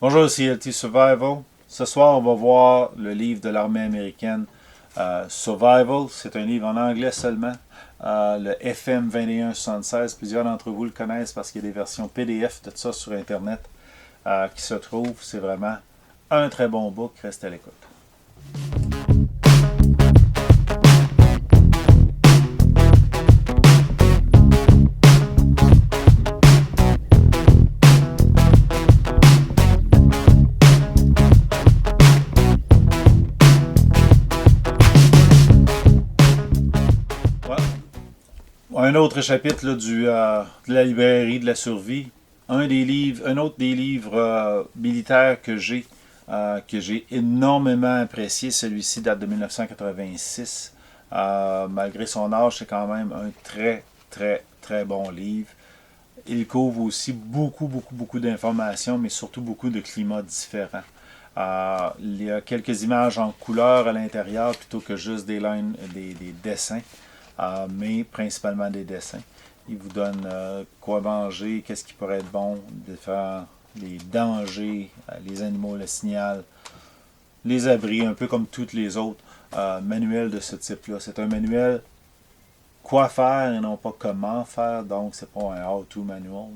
Bonjour, c'est LT Survival. Ce soir, on va voir le livre de l'armée américaine, Survival. C'est un livre en anglais seulement. Le FM 2176, plusieurs d'entre vous le connaissent parce qu'il y a des versions PDF de ça sur Internet qui se trouvent. C'est vraiment un très bon book. Restez à l'écoute. Un autre chapitre là, de la librairie de la survie. Un autre des livres militaires que j'ai énormément apprécié. Celui-ci date de 1986. Malgré son âge, c'est quand même un très bon livre. Il couvre aussi beaucoup d'informations, mais surtout beaucoup de climats différents. Il y a quelques images en couleur à l'intérieur plutôt que juste des lignes, des dessins, mais principalement des dessins. Il vous donne quoi manger, qu'est-ce qui pourrait être bon, les dangers, les animaux, le signal, les abris, un peu comme toutes les autres manuels de ce type-là. C'est un manuel quoi faire et non pas comment faire, donc c'est pas un how-to manual.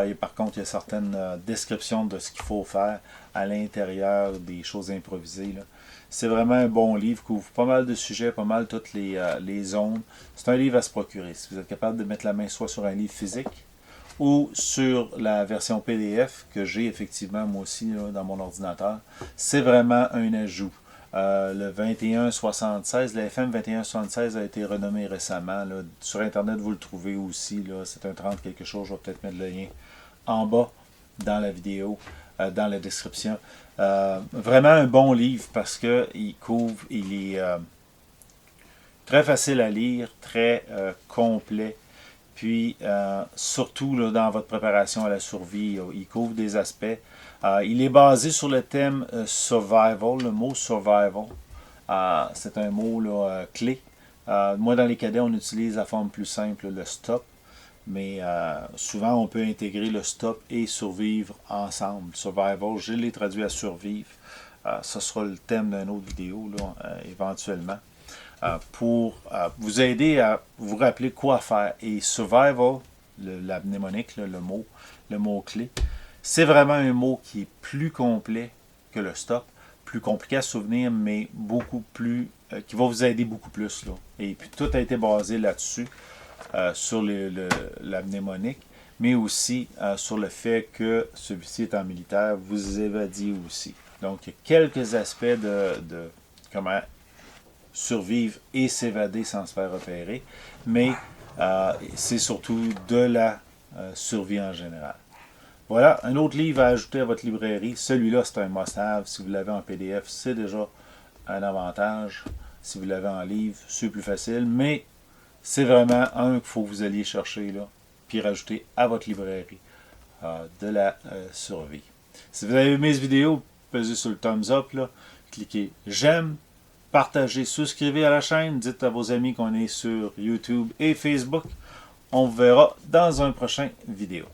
Et par contre, il y a certaines descriptions de ce qu'il faut faire à l'intérieur des choses improvisées. C'est vraiment un bon livre, couvre pas mal de sujets, pas mal toutes les zones. C'est un livre à se procurer. Si vous êtes capable de mettre la main soit sur un livre physique ou sur la version PDF que j'ai effectivement moi aussi là, dans mon ordinateur, c'est vraiment un ajout. Le 2176, le FM 2176 a été renommé récemment. Là. Sur Internet, vous le trouvez aussi. C'est un 30 quelque chose. Je vais peut-être mettre le lien en bas dans la vidéo, dans la description. Vraiment un bon livre parce que il est très facile à lire, très complet. Puis, surtout là, dans votre préparation à la survie, il couvre des aspects. Il est basé sur le thème survival, le mot survival. C'est un mot là, clé. Moi, dans les cadets, on utilise la forme plus simple, le stop. Mais souvent, on peut intégrer le stop et survivre ensemble. Survival, je l'ai traduit à survivre. Ce sera le thème d'une autre vidéo, là, éventuellement. Pour vous aider à vous rappeler quoi faire. Et survival, la mnémonique, là, le mot clé, c'est vraiment un mot qui est plus complet que le stop, plus compliqué à se souvenir, mais beaucoup plus, qui va vous aider beaucoup plus. Là. Et puis tout a été basé là-dessus, sur la mnémonique, mais aussi sur le fait que celui-ci étant militaire, vous évadiez aussi. Donc, il y a quelques aspects de comment survivre et s'évader sans se faire repérer, mais c'est surtout de la survie en général. Voilà, un autre livre à ajouter à votre librairie. Celui-là, c'est un must-have. Si vous l'avez en PDF, c'est déjà un avantage. Si vous l'avez en livre, c'est plus facile, mais c'est vraiment un qu'il faut que vous alliez chercher, là, puis rajouter à votre librairie de la survie. Si vous avez aimé cette vidéo, pesez sur le thumbs up, là, cliquez j'aime, partagez, souscrivez à la chaîne, dites à vos amis qu'on est sur YouTube et Facebook. On vous verra dans un prochain vidéo.